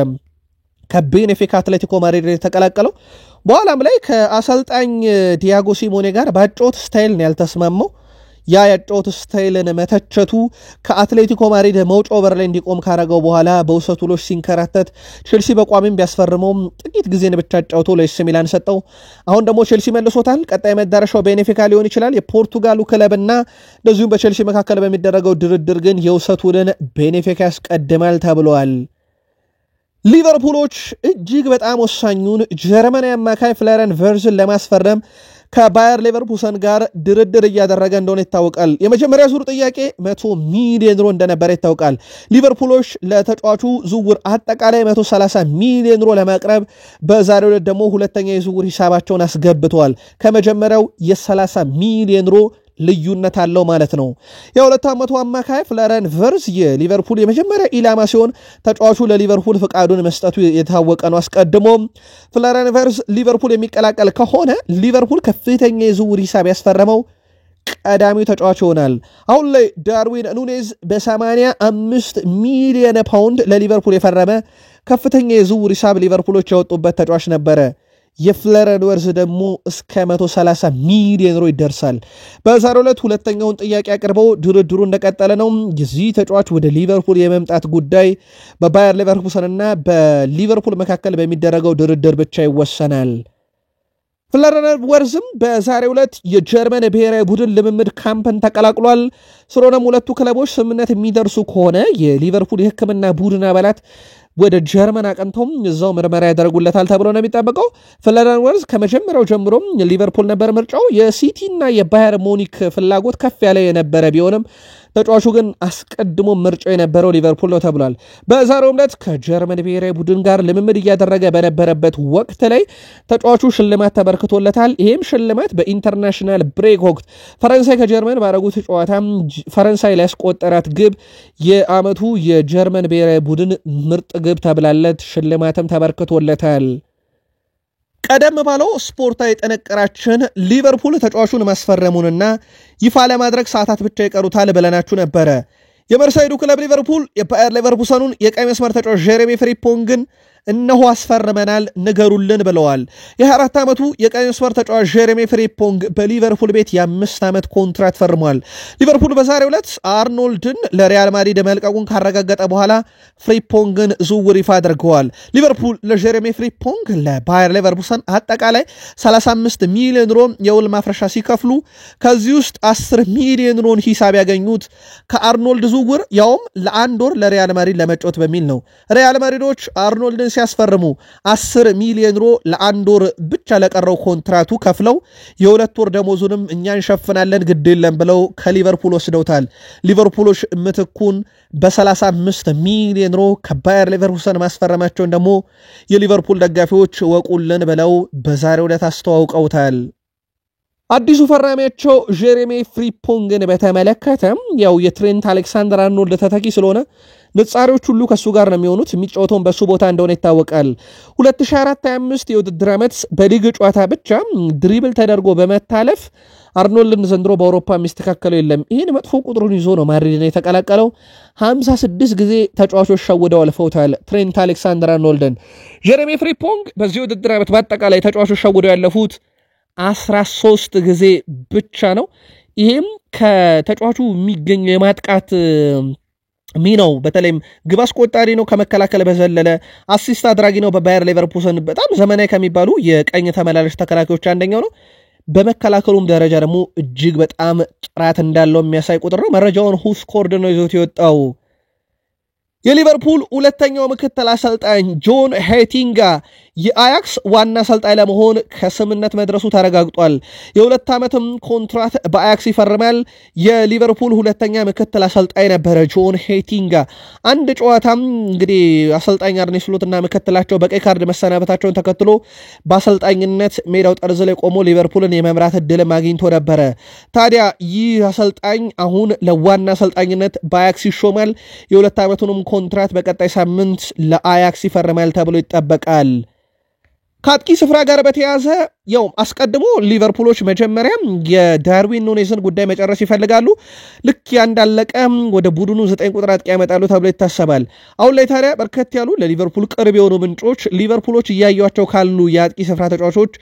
ከቤኔፊካ አትሌቲኮ ማድሪድ የተቀላቀለው። በኋላም ላይ ከአሰልጣኝ ዲያጎ ሲሞኔ ጋር ባጫወት ስታይል ነው ያልተስማማው። ያ ያጫወት ስታይልን መተቸቱ ከአትሌቲኮ ማድሪድ መውጫው በር ላይ እንዲቆም ካረገው በኋላ በውሰት ውሎች ሲንከራተት ቼልሲ በቋሚም ቢያስፈርመውም ጥቂት ጊዜን ብቻ አጫውቶ ለኤሲ ሚላን ሰጠው። አሁን ደግሞ ቼልሲ መልሶታል። ቀጣይ መዳረሻው ቤኔፊካ ሊሆን ይችላል። የፖርቱጋሉ ክለብና እንደዚሁም በቼልሲ መካከል በሚደረገው ድርድር ግን የውሰት ውልን ቤኔፊካ ያስቀድማል ተብሏል። ሊቨርፑሎች እጅግ በጣም ወሳኙን ጀርመናዊ አማካይ ፍሎሪያን ቨርዝን ለማስፈረም ከባየር ሌቨርኩሰን ጋር ድርድር እያደረገ እንደሆነ ይታወቃል። የመጀመሪያ ዙር ጥያቄ 100 ሚሊዮን ዩሮ እንደነበረ ይታወቃል። ሊቨርፑሎች ለተጫዋቹ ዝውውር አጠቃላይ 130 ሚሊዮን ዩሮ ለማቅረብ በዛሬው ዕለት ደግሞ ሁለተኛ የዝውውር ሂሳባቸውን አስገብተዋል። ከመጀመሪያው የ30 ሚሊዮን ዩሮ ልዩነት አለው ማለት ነው። የሁለት ዓመቱ አማካይ ፍሎሪያን ቨርዝ የሊቨርፑል የመጀመሪያ ኢላማ ሲሆን ተጫዋቹ ለሊቨርፑል ፍቃዱን መስጠቱ የታወቀ ነው። አስቀድሞም ፍሎሪያን ቨርዝ ሊቨርፑል የሚቀላቀል ከሆነ ሊቨርፑል ከፍተኛ የዝውውር ሂሳብ ያስፈረመው ቀዳሚው ተጫዋች ይሆናል። አሁን ላይ ዳርዊን ኑኔዝ በ85 ሚሊዮን ፓውንድ ለሊቨርፑል የፈረመ ከፍተኛ የዝውውር ሂሳብ ሊቨርፑሎች ያወጡበት ተጫዋች ነበረ። የፍሎሪያን ቨርዝ ደግሞ እስከ 130 ሚሊዮን ዩሮ ይደርሳል። በዛሬው ዕለት ሁለተኛውን ጥያቄ አቅርበው ድርድሩ እንደቀጠለ ነው። የዚህ ተጫዋች ወደ ሊቨርፑል የመምጣት ጉዳይ በባየር ሌቨርኩሰንና በሊቨርፑል መካከል በሚደረገው ድርድር ብቻ ይወሰናል። ፍሎሪያን ቨርዝም በዛሬው ዕለት የጀርመን ብሔራዊ ቡድን ልምምድ ካምፕን ተቀላቅሏል። ስለሆነም ሁለቱ ክለቦች ስምምነት የሚደርሱ ከሆነ የሊቨርፑል የሕክምና ቡድን አባላት ወደ ጀርመን አቀንቶም እዛው ምርመራ ያደርጉለታል ተብሎ ነው የሚጠበቀው። ፍሎሪያን ቨርዝ ከመጀመሪያው ጀምሮም ሊቨርፑል ነበር ምርጫው። የሲቲ እና የባየር ሙኒክ ፍላጎት ከፍ ያለ የነበረ ቢሆንም ተጫዋቹ ግን አስቀድሞ ምርጫው የነበረው ሊቨርፑል ነው ተብሏል። በዛሬው ዕለት ከጀርመን ብሔራዊ ቡድን ጋር ልምምድ እያደረገ በነበረበት ወቅት ላይ ተጫዋቹ ሽልማት ተበርክቶለታል። ይህም ሽልማት በኢንተርናሽናል ብሬክ ወቅት ፈረንሳይ ከጀርመን ባረጉት ጨዋታ ፈረንሳይ ላይ ያስቆጠራት ግብ የዓመቱ የጀርመን ብሔራዊ ቡድን ምርጥ ግብ ተብላለት ሽልማትም ተበርክቶለታል። ቀደም ባለው ስፖርታዊ ጥንቅራችን ሊቨርፑል ተጫዋቹን ማስፈረሙንና ይፋ ለማድረግ ሰዓታት ብቻ ይቀሩታል ብለናችሁ ነበረ። የመርሳይዱ ክለብ ሊቨርፑል የባየር ሌቨርኩሰኑን የቀይ መስመር ተጫዋች ጄሬሚ ፍሪምፖንግን እነሆ አስፈርመናል ንገሩልን ብለዋል። የ24 ዓመቱ የቀይ መስመር ተጫዋች ጄሬሚ ፍሪምፖንግ በሊቨርፑል ቤት የ5 ዓመት ኮንትራት ፈርሟል። ሊቨርፑል በዛሬው ዕለት አርኖልድን ለሪያል ማድሪድ መልቀቁን ካረጋገጠ በኋላ ፍሪምፖንግን ዝውውር ይፋ አድርገዋል። ሊቨርፑል ለጄሬሚ ፍሪምፖንግ ለባየር ሌቨርኩሰን አጠቃላይ 35 ሚሊዮን ዩሮ የውል ማፍረሻ ሲከፍሉ ከዚህ ውስጥ 10 ሚሊዮን ዩሮን ሂሳብ ያገኙት ከአርኖልድ ዝውውር ያውም ለአንድ ወር ለሪያል ማድሪድ ለመጫወት በሚል ነው። ሪያል ማድሪዶች አርኖልድን ሲያስፈርሙ 10 ሚሊዮን ዩሮ ለአንድ ወር ብቻ ለቀረው ኮንትራቱ ከፍለው የሁለት ወር ደሞዙንም እኛ እንሸፍናለን ግድ የለም ብለው ከሊቨርፑል ወስደውታል። ሊቨርፑሎች ምትኩን በ35 ሚሊዮን ዩሮ ከባየር ሌቨርኩሰን ማስፈረማቸውን ደግሞ የሊቨርፑል ደጋፊዎች ወቁልን ብለው በዛሬው ዕለት አስተዋውቀውታል። አዲሱ ፈራሚያቸው ጄሬሚ ፍሪምፖንግን በተመለከተም ያው የትሬንት አሌክሳንደር አርኖልድ ተተኪ ስለሆነ ንጻሪዎች ሁሉ ከሱ ጋር ነው የሚሆኑት። የሚጫወተው በሱ ቦታ እንደሆነ ይታወቃል። 2024-25 የውድድር ዓመት በሊግ ጨዋታ ብቻ ድሪብል ተደርጎ በመታለፍ አርኖልድን ዘንድሮ በአውሮፓ የሚስተካከለው የለም። ይህን መጥፎ ቁጥሩን ይዞ ነው ማድሪድ ነው የተቀላቀለው። 56 ጊዜ ተጫዋቾች ሸውደው አልፈውታል ትሬንት አሌክሳንደር አርኖልድን። ጄሬሚ ፍሪምፖንግ በዚህ ውድድር ዓመት በአጠቃላይ ተጫዋቾች ሸውደው ያለፉት 13 ጊዜ ብቻ ነው። ይህም ከተጫዋቹ የሚገኘው የማጥቃት ሚናው በተለይም ግብ አስቆጣሪ ነው። ከመከላከል በዘለለ አሲስት አድራጊ ነው። በባየር ሌቨርኩሰን በጣም ዘመናዊ ከሚባሉ የቀኝ ተመላላሽ ተከላካዮች አንደኛው ነው። በመከላከሉም ደረጃ ደግሞ እጅግ በጣም ጥራት እንዳለው የሚያሳይ ቁጥር ነው። መረጃውን ሁስኮርድ ነው ይዞት የወጣው። የሊቨርፑል ሁለተኛው ምክትል አሰልጣኝ ጆን ሄቲንጋ የአያክስ ዋና አሰልጣኝ ለመሆን ከስምነት መድረሱ ተረጋግጧል። የ2 ዓመትም ኮንትራት በአያክስ ይፈርማል። የሊቨርፑል ሁለተኛ ምክትል አሰልጣኝ ነበረ ጆን ሄቲንጋ። አንድ ጨዋታም እንግዲህ አሰልጣኝ አርኔ ስሎትና ምክትላቸው በቀይ ካርድ መሰናበታቸውን ተከትሎ በአሰልጣኝነት ሜዳው ጠርዝ ላይ ቆሞ ሊቨርፑልን የመምራት እድልም አግኝቶ ነበረ። ታዲያ ይህ አሰልጣኝ አሁን ለዋና አሰልጣኝነት በአያክስ ይሾማል። የ2 ዓመቱንም ኮንትራት በቀጣይ ሳምንት ለአያክስ ይፈርማል ተብሎ ይጠበቃል። ከአጥቂ ስፍራ ጋር በተያዘ ያው አስቀድሞ ሊቨርፑሎች መጀመሪያ የዳርዊን ኑኔዝን ጉዳይ መጨረስ ይፈልጋሉ። ልክ ያንዳለቀ ወደ ቡድኑ 9 ቁጥር አጥቂ ያመጣሉ ተብሎ ይታሰባል። አሁን ላይ ታዲያ በርከት ያሉ ለሊቨርፑል ቅርብ የሆኑ ምንጮች ሊቨርፑሎች እያዩዋቸው ካሉ የአጥቂ ስፍራ ተጫዋቾች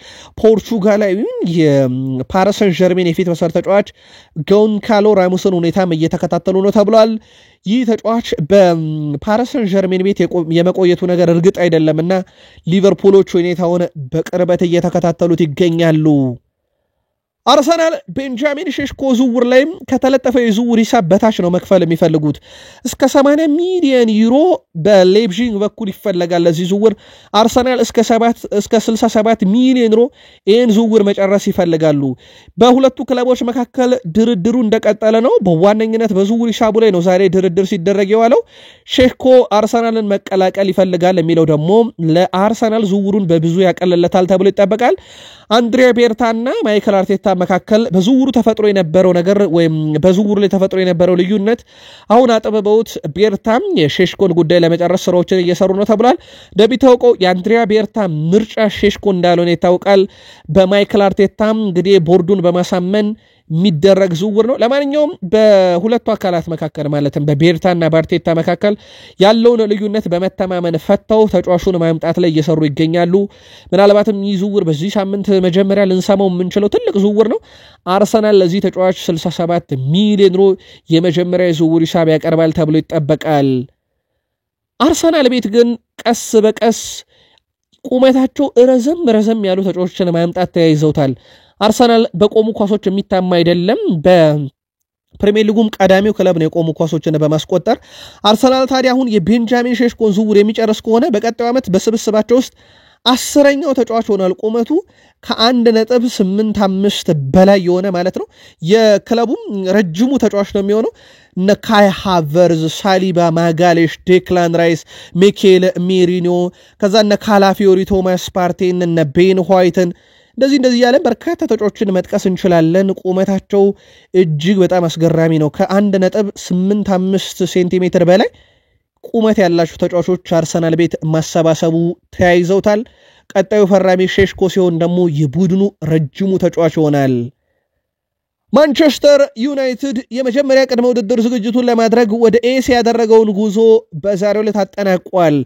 ፖርቹጋላዊ የፓሪስ ሰን ዠርሜን የፊት መስመር ተጫዋች ጎንካሎ ራሞስን ሁኔታም እየተከታተሉ ነው ተብሏል። ይህ ተጫዋች በፓሪስ ሰን ዠርሜን ቤት የመቆየቱ ነገር እርግጥ አይደለምና ሊቨርፑሎች ሁኔታውን በቅርበት እየተከታተሉት ይገኛሉ። አርሰናል ቤንጃሚን ሼሽኮ ዝውውር ላይም ከተለጠፈ የዝውውር ሂሳብ በታች ነው መክፈል የሚፈልጉት። እስከ 80 ሚሊዮን ዩሮ በሌፕዚግ በኩል ይፈለጋል ለዚህ ዝውውር። አርሰናል እስከ 67 ሚሊዮን ዩሮ ይህን ዝውውር መጨረስ ይፈልጋሉ። በሁለቱ ክለቦች መካከል ድርድሩ እንደቀጠለ ነው። በዋነኝነት በዝውውር ሂሳቡ ላይ ነው ዛሬ ድርድር ሲደረግ የዋለው። ሼሽኮ አርሰናልን መቀላቀል ይፈልጋል የሚለው ደግሞ ለአርሰናል ዝውውሩን በብዙ ያቀልለታል ተብሎ ይጠበቃል። አንድሪያ ቤርታና ማይክል አርቴታ መካከል በዝውውሩ ተፈጥሮ የነበረው ነገር ወይም በዝውውሩ ላይ ተፈጥሮ የነበረው ልዩነት አሁን አጥብበውት ቤርታም የሼሽኮን ጉዳይ ለመጨረስ ስራዎችን እየሰሩ ነው ተብሏል። እንደሚታወቀው የአንድሪያ ቤርታ ምርጫ ሼሽኮ እንዳልሆነ ይታወቃል። በማይክል አርቴታም እንግዲህ ቦርዱን በማሳመን የሚደረግ ዝውውር ነው። ለማንኛውም በሁለቱ አካላት መካከል ማለትም በቤርታና በአርቴታ መካከል ያለውን ልዩነት በመተማመን ፈተው ተጫዋቹን ማምጣት ላይ እየሰሩ ይገኛሉ። ምናልባትም ይህ ዝውውር በዚህ ሳምንት መጀመሪያ ልንሰማው የምንችለው ትልቅ ዝውውር ነው። አርሰናል ለዚህ ተጫዋች 67 ሚሊዮን ዩሮ የመጀመሪያ የዝውውር ሂሳብ ያቀርባል ተብሎ ይጠበቃል። አርሰናል ቤት ግን ቀስ በቀስ ቁመታቸው ረዘም ያሉ ተጫዋቾችን ማምጣት ተያይዘውታል። አርሰናል በቆሙ ኳሶች የሚታማ አይደለም። በፕሪሚየር ሊጉም ቀዳሚው ክለብ ነው የቆሙ ኳሶችን በማስቆጠር። አርሰናል ታዲያ አሁን የቤንጃሚን ሼሽኮን ዝውውር የሚጨርስ ከሆነ በቀጣዩ ዓመት በስብስባቸው ውስጥ 10ኛው ተጫዋች ሆኗል። ቁመቱ ከ1.85 በላይ የሆነ ማለት ነው። የክለቡም ረጅሙ ተጫዋች ነው የሚሆነው። እነ ካይ ሃቨርዝ፣ ሳሊባ፣ ማጋሌሽ፣ ዴክላን ራይስ፣ ሚኬል ሜሪኖ ከዛ እነ ካላፊዮሪ፣ ቶማስ ፓርቴን፣ እነ ቤን ዋይትን እንደዚህ ያለን በርካታ ተጫዋቾችን መጥቀስ እንችላለን። ቁመታቸው እጅግ በጣም አስገራሚ ነው። ከ1.85 ሴንቲሜትር በላይ ቁመት ያላቸው ተጫዋቾች አርሰናል ቤት ማሰባሰቡ ተያይዘውታል። ቀጣዩ ፈራሚ ሼሽኮ ሲሆን ደግሞ የቡድኑ ረጅሙ ተጫዋች ይሆናል። ማንቸስተር ዩናይትድ የመጀመሪያ ቅድመ ውድድር ዝግጅቱን ለማድረግ ወደ ኤስ ያደረገውን ጉዞ በዛሬው ዕለት አጠናቋል።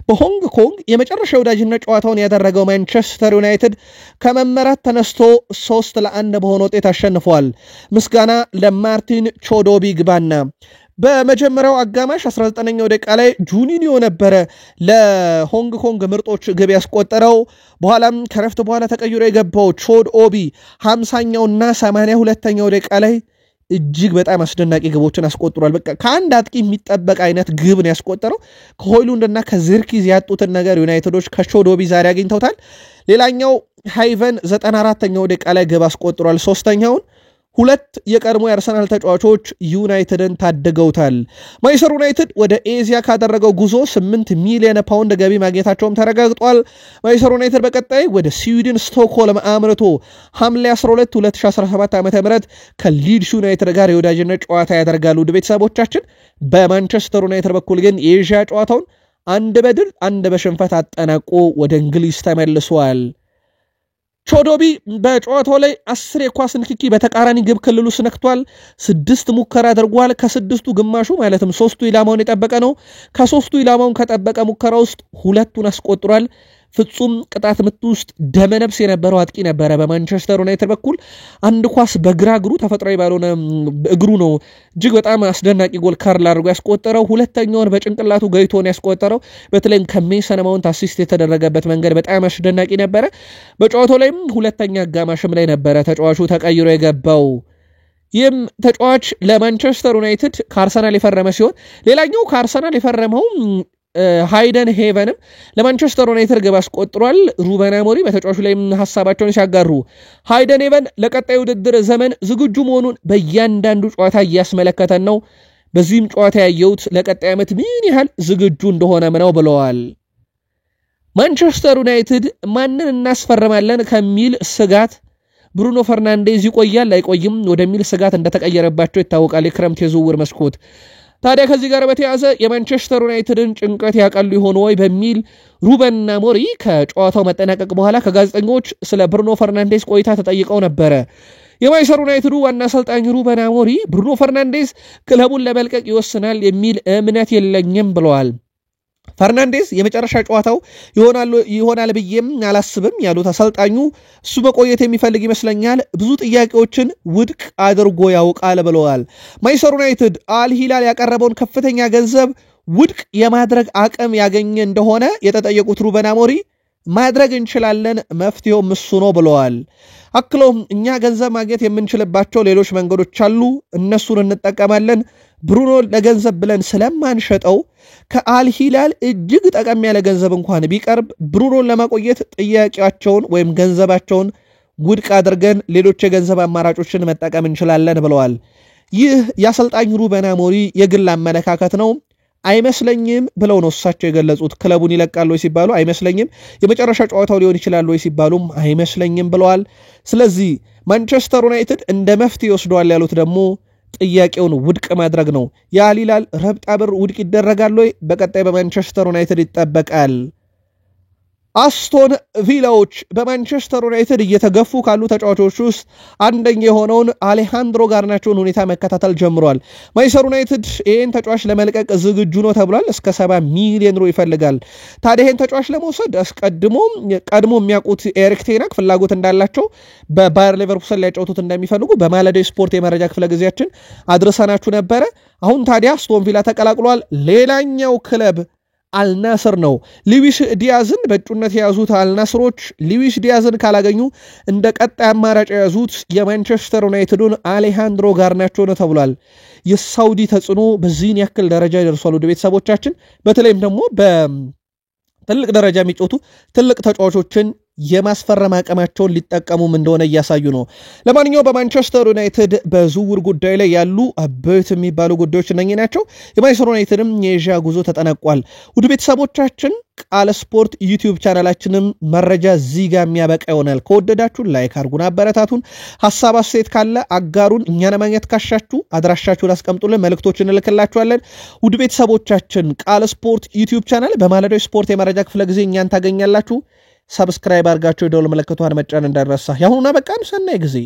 በሆንግ ኮንግ የመጨረሻ ወዳጅነት ጨዋታውን ያደረገው ማንቸስተር ዩናይትድ ከመመራት ተነስቶ 3-1 በሆነ ውጤት አሸንፏል። ምስጋና ለማርቲን ቾዶቢ ግባና በመጀመሪያው አጋማሽ 19ኛው ደቂቃ ላይ ጁኒኒዮ ነበረ ለሆንግ ኮንግ ምርጦች ግብ ያስቆጠረው። በኋላም ከረፍት በኋላ ተቀይሮ የገባው ቾድ ኦቢ 50ኛውና 82ኛው ደቂቃ ላይ እጅግ በጣም አስደናቂ ግቦችን አስቆጥሯል። በቃ ከአንድ አጥቂ የሚጠበቅ አይነት ግብ ነው ያስቆጠረው። ከሆይሉንድና ከዚርኪዝ ያጡትን ነገር ዩናይትዶች ከቾድ ኦቢ ዛሬ አግኝተውታል። ሌላኛው ሃይቨን 94ኛው ደቂቃ ላይ ግብ አስቆጥሯል። ሶስተኛውን ሁለት የቀድሞ የአርሰናል ተጫዋቾች ዩናይትድን ታደገውታል። ማንቸስተር ዩናይትድ ወደ ኤዚያ ካደረገው ጉዞ 8 ሚሊዮን ፓውንድ ገቢ ማግኘታቸውም ተረጋግጧል። ማንቸስተር ዩናይትድ በቀጣይ ወደ ስዊድን ስቶክሆልም አምርቶ ሐምሌ 12 2017 ዓ.ም ከሊድስ ዩናይትድ ጋር የወዳጅነት ጨዋታ ያደርጋሉ። ውድ ቤተሰቦቻችን በማንቸስተር ዩናይትድ በኩል ግን የኤዥያ ጨዋታውን አንድ በድል አንድ በሽንፈት አጠናቆ ወደ እንግሊዝ ተመልሷል። ቾዶቢ በጨዋታው ላይ 10 የኳስ ንክኪ በተቃራኒ ግብ ክልል ውስጥ ነክቷል። 6 ሙከራ አድርጓል። ከ6ቱ ግማሹ ማለትም 3ቱ ኢላማውን የጠበቀ ነው። ከ3ቱ ኢላማውን ከጠበቀ ሙከራ ውስጥ 2ቱን አስቆጥሯል። ፍጹም ቅጣት ምት ውስጥ ደመነብስ የነበረው አጥቂ ነበረ። በማንቸስተር ዩናይትድ በኩል አንድ ኳስ በግራ እግሩ ተፈጥሯዊ ባልሆነ እግሩ ነው እጅግ በጣም አስደናቂ ጎል ካርል አድርጎ ያስቆጠረው። ሁለተኛውን በጭንቅላቱ ገይቶ ነው ያስቆጠረው። በተለይም ከሜሰን ማውንት አሲስት የተደረገበት መንገድ በጣም አስደናቂ ነበረ። በጨዋታው ላይም ሁለተኛ አጋማሽም ላይ ነበረ ተጫዋቹ ተቀይሮ የገባው። ይህም ተጫዋች ለማንቸስተር ዩናይትድ ከአርሰናል የፈረመ ሲሆን ሌላኛው ከአርሰናል የፈረመው ሃይደን ሄቨንም ለማንቸስተር ዩናይትድ ግብ አስቆጥሯል። ሩበን አሞሪም በተጫዋቹ ላይ ሐሳባቸውን ሲያጋሩ ሃይደን ሄቨን ለቀጣዩ ውድድር ዘመን ዝግጁ መሆኑን በእያንዳንዱ ጨዋታ እያስመለከተን ነው። በዚህም ጨዋታ ያየሁት ለቀጣይ ዓመት ምን ያህል ዝግጁ እንደሆነም ነው ብለዋል። ማንቸስተር ዩናይትድ ማንን እናስፈርማለን ከሚል ስጋት ብሩኖ ፈርናንዴዝ ይቆያል አይቆይም ወደሚል ስጋት እንደተቀየረባቸው ይታወቃል። የክረምት የዝውውር መስኮት ታዲያ ከዚህ ጋር በተያያዘ የማንቸስተር ዩናይትድን ጭንቀት ያቀሉ ይሆን ወይ በሚል ሩበን አሞሪም ከጨዋታው መጠናቀቅ በኋላ ከጋዜጠኞች ስለ ብሩኖ ፈርናንዴዝ ቆይታ ተጠይቀው ነበር። የማንቸስተር ዩናይትዱ ዋና አሰልጣኝ ሩበን አሞሪም ብሩኖ ፈርናንዴዝ ክለቡን ለመልቀቅ ይወስናል የሚል እምነት የለኝም ብለዋል። ፈርናንዴዝ የመጨረሻ ጨዋታው ይሆናል ብዬም አላስብም ያሉት አሰልጣኙ እሱ መቆየት የሚፈልግ ይመስለኛል፣ ብዙ ጥያቄዎችን ውድቅ አድርጎ ያውቃል ብለዋል። ማንቸስተር ዩናይትድ አል ሂላል ያቀረበውን ከፍተኛ ገንዘብ ውድቅ የማድረግ አቅም ያገኘ እንደሆነ የተጠየቁት ሩበን አሞሪም ማድረግ እንችላለን፣ መፍትሄው እሱ ነው ብለዋል። አክሎም እኛ ገንዘብ ማግኘት የምንችልባቸው ሌሎች መንገዶች አሉ፣ እነሱን እንጠቀማለን። ብሩኖ ለገንዘብ ብለን ስለማንሸጠው ከአል ሂላል እጅግ ጠቀም ያለ ገንዘብ እንኳን ቢቀርብ ብሩኖን ለማቆየት ጥያቄያቸውን ወይም ገንዘባቸውን ውድቅ አድርገን ሌሎች የገንዘብ አማራጮችን መጠቀም እንችላለን ብለዋል። ይህ የአሰልጣኝ ሩበን አሞሪም የግል አመለካከት ነው። አይመስለኝም ብለው ነው እሳቸው የገለጹት። ክለቡን ይለቃሉ ወይ ሲባሉ አይመስለኝም፣ የመጨረሻ ጨዋታው ሊሆን ይችላል ወይ ሲባሉም አይመስለኝም ብለዋል። ስለዚህ ማንቸስተር ዩናይትድ እንደ መፍትሄ ይወስደዋል ያሉት ደግሞ ጥያቄውን ውድቅ ማድረግ ነው። የአል ሂላል ረብጣ ብር ውድቅ ይደረጋል ወይ? በቀጣይ በማንቸስተር ዩናይትድ ይጠበቃል። አስቶን ቪላዎች በማንቸስተር ዩናይትድ እየተገፉ ካሉ ተጫዋቾች ውስጥ አንደኛ የሆነውን አሌሃንድሮ ጋርናቾን ሁኔታ መከታተል ጀምሯል። ማንቸስተር ዩናይትድ ይህን ተጫዋች ለመልቀቅ ዝግጁ ነው ተብሏል። እስከ 70 ሚሊዮን ዩሮ ይፈልጋል። ታዲያ ይህን ተጫዋች ለመውሰድ ቀድሞ የሚያውቁት ኤሪክ ቴን ሃግ ፍላጎት እንዳላቸው በባየር ሌቨርኩሰን ሊያጫውቱት እንደሚፈልጉ በማለዳው ስፖርት የመረጃ ክፍለ ጊዜያችን አድርሰናችሁ ነበረ። አሁን ታዲያ አስቶን ቪላ ተቀላቅሏል። ሌላኛው ክለብ አልናስር ነው። ሉዊስ ዲያዝን በእጩነት የያዙት አልናስሮች ሉዊስ ዲያዝን ካላገኙ እንደ ቀጣይ አማራጭ የያዙት የማንቸስተር ዩናይትዱን አሌሃንድሮ ጋርናቾ ነው ተብሏል። የሳውዲ ተጽዕኖ በዚህን ያክል ደረጃ ይደርሷል። ወደ ቤተሰቦቻችን በተለይም ደግሞ በትልቅ ደረጃ የሚጮቱ ትልቅ ተጫዋቾችን የማስፈረም አቅማቸውን ሊጠቀሙም እንደሆነ እያሳዩ ነው። ለማንኛውም በማንቸስተር ዩናይትድ በዝውውር ጉዳይ ላይ ያሉ አበይት የሚባሉ ጉዳዮች እነኚህ ናቸው። የማንቸስተር ዩናይትድም የኤዥያ ጉዞ ተጠናቋል። ውድ ቤተሰቦቻችን ቃል ስፖርት ዩቲዩብ ቻናላችንም መረጃ እዚህ ጋር የሚያበቃ ይሆናል። ከወደዳችሁን ላይክ አድርጉን፣ አበረታቱን። ሐሳብ አስተያየት ካለ አጋሩን። እኛን ማግኘት ካሻችሁ አድራሻችሁን አስቀምጡልን፣ መልእክቶችን እንልክላችኋለን። ውድ ቤተሰቦቻችን ቃል ስፖርት ዩቲዩብ ቻናል በማለዳው ስፖርት የመረጃ ክፍለ ጊዜ እኛን ታገኛላችሁ። ሰብስክራይብ አድርጋችሁ የደወል ምልክቷን መጫን እንዳይረሳ። ያሁኑና በቃን። ሰናይ ጊዜ